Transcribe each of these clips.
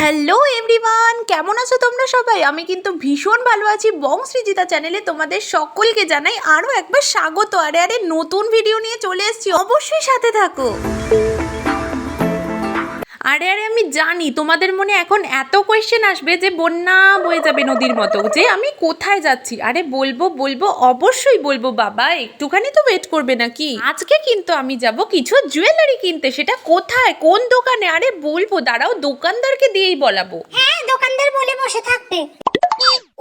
Hello everyone, কেমন আছো তোমরা সবাই? আমি কিন্তু ভীষণ ভালো আছি। বংশ্রীজিতা চ্যানেলে তোমাদের সকলকে জানাই আরও একবার স্বাগত। আরে নতুন ভিডিও নিয়ে চলে এসেছি, অবশ্যই সাথে থাকো। আরে আমি জানি তোমাদের মনে এখন এত কোয়েশ্চেন আসবে যে বন্যা বয়ে যাবে নদীর মতো, যে আমি কোথায় যাচ্ছি। আরে বলবো অবশ্যই বলবো বাবা, একটুখানি তো ওয়েট করবে নাকি। আজকে কিন্তু আমি যাব কিছু জুয়েলারি কিনতে। সেটা কোথায়, কোন দোকানে? আরে বলবো, দাঁড়াও, দোকানদারকে দিয়েই বলাবো। হ্যাঁ, দোকানদার বলে বসে থাকবে।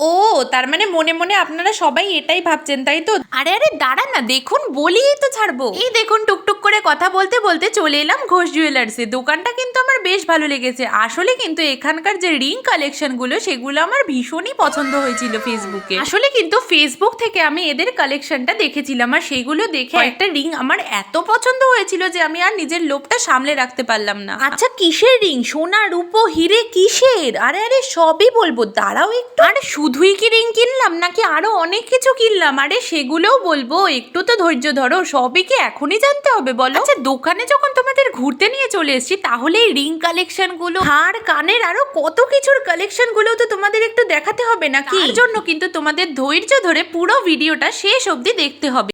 ও, তার মানে মনে মনে আপনারা সবাই এটাই ভাবছেন, তাই তো? আরে দাঁড়ান না, দেখুন বলিই তো ছাড়বো। এই দেখুন, টুকটুক করে কথা বলতে বলতে চলে এলাম ঘোষ জুয়েলার্সে। দোকানটা কিন্তু আমার বেশ ভালো লেগেছে। আসলে কিন্তু এখানকার যে রিং কালেকশন গুলো, সেগুলো আমার ভীষণই পছন্দ হয়েছিল ফেসবুকে। আসলে কিন্তু ফেসবুক থেকে আমি এদের কালেকশনটা দেখেছিলাম, আর সেইগুলো দেখে একটা রিং আমার এত পছন্দ হয়েছিল যে আমি আর নিজের লোভটা সামলে রাখতে পারলাম না। আচ্ছা, কিসের রিং? সোনা, রূপো, হিরে, কিসের? আরে সবই বলবো, দাঁড়াও একটু। আরে শুধুই কি রিং কিনলাম নাকি আরো অনেক কিছু কিনলাম? আরে সেগুলোও বলবো, একটু তো ধৈর্য ধরো। সবই কি এখনই জানতে হবে বলো? আচ্ছা, দোকানে যখন তোমাদের ঘুরতে নিয়ে চলে এসেছি, তাহলে এই রিং কালেকশন গুলো, হার, কানের, আরো কত কিছুর কালেকশন গুলো তো তোমাদের একটু দেখাতে হবে নাকি। এর জন্য কিন্তু তোমাদের ধৈর্য ধরে পুরো ভিডিওটা শেষ অবধি দেখতে হবে।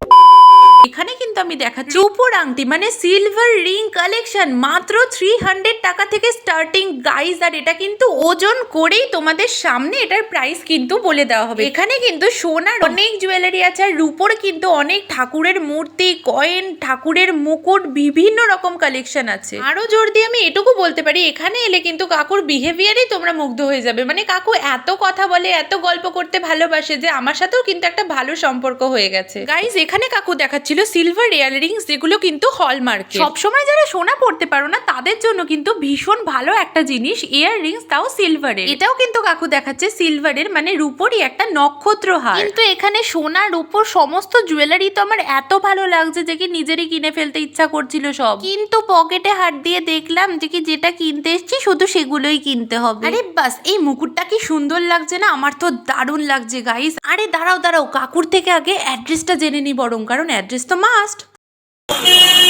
এখানে কিন্তু আমি দেখাচ্ছি রূপোর আংটি, মানে সিলভার রিং কালেকশন, মাত্র 300 টাকা থেকে স্টার্টিং গাইজ। আর এটা কিন্তু ওজন করেই তোমাদের সামনে এটার প্রাইস কিন্তু বলে দেওয়া হবে। এখানে কিন্তু সোনার অনেক জুয়েলারি আছে, আর রূপোর কিন্তু অনেক ঠাকুরের মূর্তি, কয়েন, ঠাকুরের মুকুট, বিভিন্ন রকম কালেকশন আছে। আরো জোর দিয়ে আমি এটুকু বলতে পারি, এখানে এলে কিন্তু কাকুর বিহেভিয়ারেই তোমরা মুগ্ধ হয়ে যাবে। মানে কাকু এত কথা বলে, এত গল্প করতে ভালোবাসে যে আমার সাথেও কিন্তু একটা ভালো সম্পর্ক হয়ে গেছে। গাইজ, এখানে কাকু দেখাচ্ছিল সিলভার ইয়াররিংস, যেগুলো কিন্তু হলমার্ক। সবসময় যারা সোনা পড়তে পারো না, তাদের জন্য কিন্তু ভীষণ ভালো একটা জিনিস ইয়াররিংস, তাও সিলভারের। এটাও কিন্তু কাকু দেখাচ্ছে সিলভারের, মানে রূপোরই একটা নক্ষত্র হার। কিন্তু এখানে সোনা, রূপোর সমস্ত জুয়েলারি তো আমার এত ভালো লাগছে যে কি নিজেরই কিনে ফেলতে ইচ্ছা করছিল সব। কিন্তু পকেটে হাত দিয়ে দেখলাম যে কি যেটা কিনতে এসেছি শুধু সেগুলোই কিনতে হবে। আরে বাস, এই মুকুটটা কি সুন্দর লাগছে না? আমার তো দারুণ লাগছে গাইস। আরে দাঁড়াও, কাকুর থেকে আগে অ্যাড্রেসটা জেনে নি বরং, কারণ অ্যাড্রেস তো মাস্ট।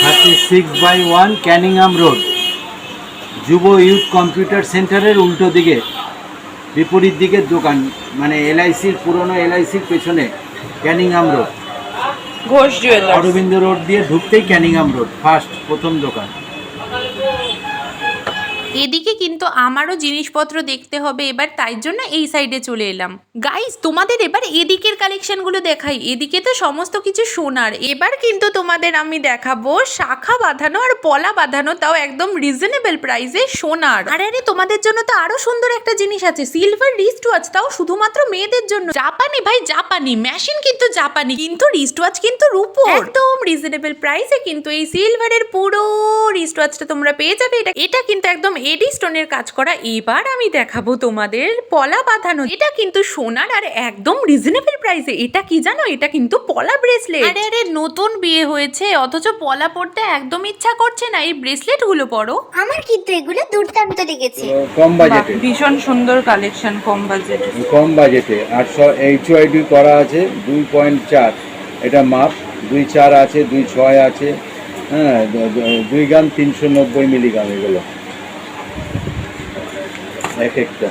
36/1 ক্যানিংহাম রোড, যুব ইউথ কম্পিউটার সেন্টারের উল্টো দিকে, বিপরীত দিকের দোকান, মানে এলআইসির, পুরনো এলআইসির পেছনে Cunningham road, Ghosh jewellers. Aurobindo road দিয়ে ঢুকতেই ক্যানিংহাম রোড, প্রথম দোকান। এদিকে কিন্তু আমারও জিনিসপত্র দেখতে হবে এবার, তাই জন্য এই সাইডে চলে এলাম। গাইস, তোমাদের এবার এদিকের কালেকশনগুলো দেখাই। এদিকে তো সমস্ত কিছু সোনার। এবার কিন্তু তোমাদের আমি দেখাবো শাখা বাঁধানো আর পলা বাঁধানো, তাও একদম রিজনেবল প্রাইসে সোনার। আরে তোমাদের জন্য তো আরো সুন্দর একটা জিনিস আছে, সিলভার রিস্ট ওয়াচ, তাও শুধুমাত্র মেয়েদের জন্য। জাপানি ভাই, জাপানি মেশিন, কিন্তু জাপানি, কিন্তু রিস্ট ওয়াচ কিন্তু রূপোর। একদম রিজনেবল প্রাইসে কিন্তু এই সিলভারের পুরো রিস্ট ওয়াচটা তোমরা পেয়ে যাবে। এটা কিন্তু একদম এডি স্টোনের কাজ করা। এবার আমি দেখাবো তোমাদের পলা বাঁধানো, এটা কিন্তু সোনার আর একদম রিজনেবল প্রাইসে। এটা কি জানো? এটা কিন্তু পলা ব্রেসলেট। আরে নতুন বিয়ে হয়েছে অথচ পলা পড়তে একদম ইচ্ছা করছে না, এই ব্রেসলেট গুলো পরো। আমার কিন্তু এগুলো দুর্দান্ত লেগেছে। কম বাজেটে, ভীষণ সুন্দর কালেকশন, কম বাজেটে। আর এইচওআইডি করা আছে 2.4, এটা মাপ 2.4 আছে, 2.6 আছে, হ্যাঁ, 2 গ্রাম 390 মিলিগ্রাম, এগুলো এক একটা।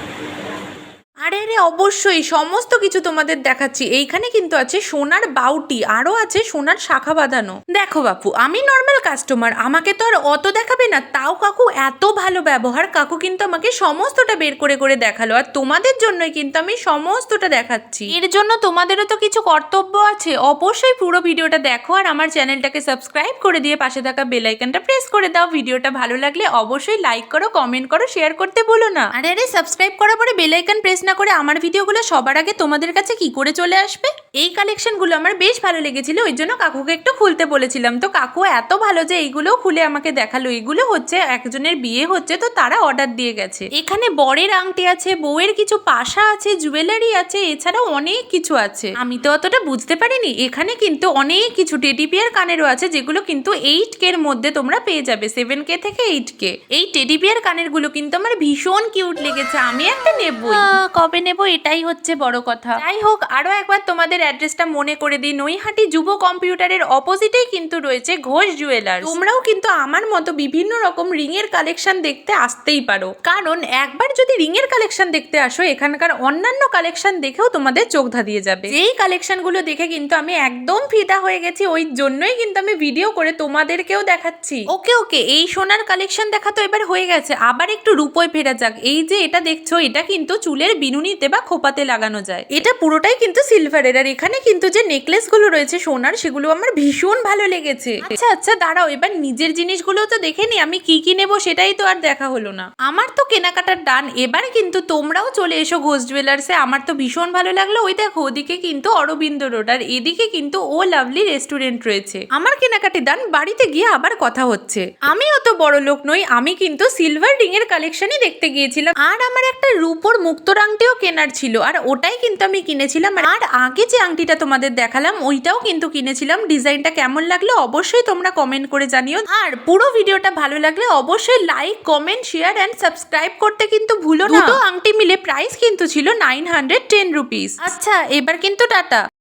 আরে অবশ্যই সমস্ত কিছু তোমাদের দেখাচ্ছি। এইখানে কিন্তু আছে সোনার বাউটি, আরো আছে সোনার শাখা বাঁধানো। দেখো বাপু, আমি নর্মাল কাস্টমার, আমাকে তো আর অত দেখাবে না, তাও কাকু এত ভালো ব্যবহার। কাকু কিন্তু আমাকে সমস্তটা বের করে করে দেখালো, আর তোমাদের জন্যই কিন্তু আমি সমস্তটা দেখাচ্ছি। এর জন্য তোমাদেরও তো কিছু কর্তব্য আছে। অবশ্যই পুরো ভিডিওটা দেখো, আর আমার চ্যানেলটাকে সাবস্ক্রাইব করে দিয়ে পাশে থাকা বেল আইকনটা প্রেস করে দাও। ভিডিওটা ভালো লাগলে অবশ্যই লাইক করো, কমেন্ট করো, শেয়ার করতে ভুলো না। আরে সাবস্ক্রাইব করার পরে বেল আইকন প্রেস না করে আমার ভিডিওগুলো সবার আগে তোমাদের কাছে কি করে চলে আসবে? এই কালেকশনগুলো আমার বেশ ভালো লেগেছিল, ওই জন্য কাকুকে একটু খুলতে বলেছিলাম। তো কাকু এত ভালো যে এইগুলো খুলে আমাকে দেখালো। এগুলো হচ্ছে একজনের বিয়ে হচ্ছে, তো তারা অর্ডার দিয়ে গেছে। এখানে বরের আংটি আছে, বউয়ের কিছু পাশা আছে, জুয়েলারি আছে, এছাড়াও অনেক কিছু আছে। আমি তো অতটা বুঝতে পারিনি। এখানে কিন্তু অনেক কিছু টেডি বিয়ার কানেরও আছে, যেগুলো কিন্তু 8K এর মধ্যে তোমরা পেয়ে যাবে, 7K থেকে 8K। এই টেডি বিয়ার কানের গুলো কিন্তু আমার ভীষণ কিউট লেগেছে, আমি একটা নেবই। কবে নেব এটাই হচ্ছে বড় কথা। যাই হোক, আরো একবার তোমাদের তোমাদের অ্যাড্রেসটা মনে করে দিই, নৈহাটি যুব কম্পিউটারের অপোজিটেই কিন্তু রয়েছে ঘোষ জুয়েলার্স। তোমরাও কিন্তু আমার মতো বিভিন্ন রকম রিং এর কালেকশন দেখতে আসতেই পারো, কারণ একবার যদি রিং এর কালেকশন দেখতে আসো এখানকার অন্যান্য কালেকশন দেখেও তোমাদের চোখ ধাঁধিয়ে যাবে। যেই কালেকশনগুলো দেখে কিন্তু আমি একদম ফিদা হয়ে গেছি, ওই জন্যই কিন্তু আমি ভিডিও করে তোমাদেরকেও দেখাচ্ছি। ওকে ওকে, এই সোনার কালেকশন দেখা তো এবার হয়ে গেছে, আবার একটু রূপোয় ফেরা যাক। এই যে এটা দেখছো, এটা কিন্তু চুলের বিনুনিতে বা খোপাতে লাগানো যায়। এটা পুরোটাই কিন্তু সিলভারের, আর এখানে কিন্তু যে নেকলেস গুলো রয়েছে সোনার, সেগুলো আমার ভীষণ ভালো লেগেছে। আচ্ছা আচ্ছা দাঁড়াও, এবার নিজের জিনিসগুলো তো দেখে নি, আমি কি কি নেবো সেটাই তো আর দেখা হলো না। আমার তো কেনাকাটার ডান, এবার কিন্তু তোমরাও চলে এসো ঘোষ জুয়েলার্সে। আমার তো ভীষণ ভালো লাগলো। ওই দেখো ওদিকে কিন্তু অরবিন্দ রোড, আর এদিকে কিন্তু ও লাভলি রেস্টুরেন্ট রয়েছে। আমার কেনাকাটি ডান, বাড়িতে গিয়ে আবার কথা হচ্ছে। আমি অত বড় লোক নই, আমি কিন্তু সিলভার রিং এর কালেকশনই দেখতে গিয়েছিলাম, আর আমার একটা রূপোর মুক্তোর আংটিও কেনার ছিল, আর ওটাই কিন্তু আমি কিনেছিলাম। আর আগে যে আংটিটা তোমাদের দেখালাম ওইটাও কিন্তু কিনেছিলাম। ডিজাইনটা কেমন লাগলো অবশ্যই তোমরা কমেন্ট করে জানিও, আর পুরো ভিডিওটা ভালো লাগলে অবশ্যই like, comment, share and subscribe করতে কিন্তু ভুলো না। দুটো আংটি মিলে প্রাইস কিন্তু ছিল 910 রুপিস। আচ্ছা এবার কিন্তু টাটা।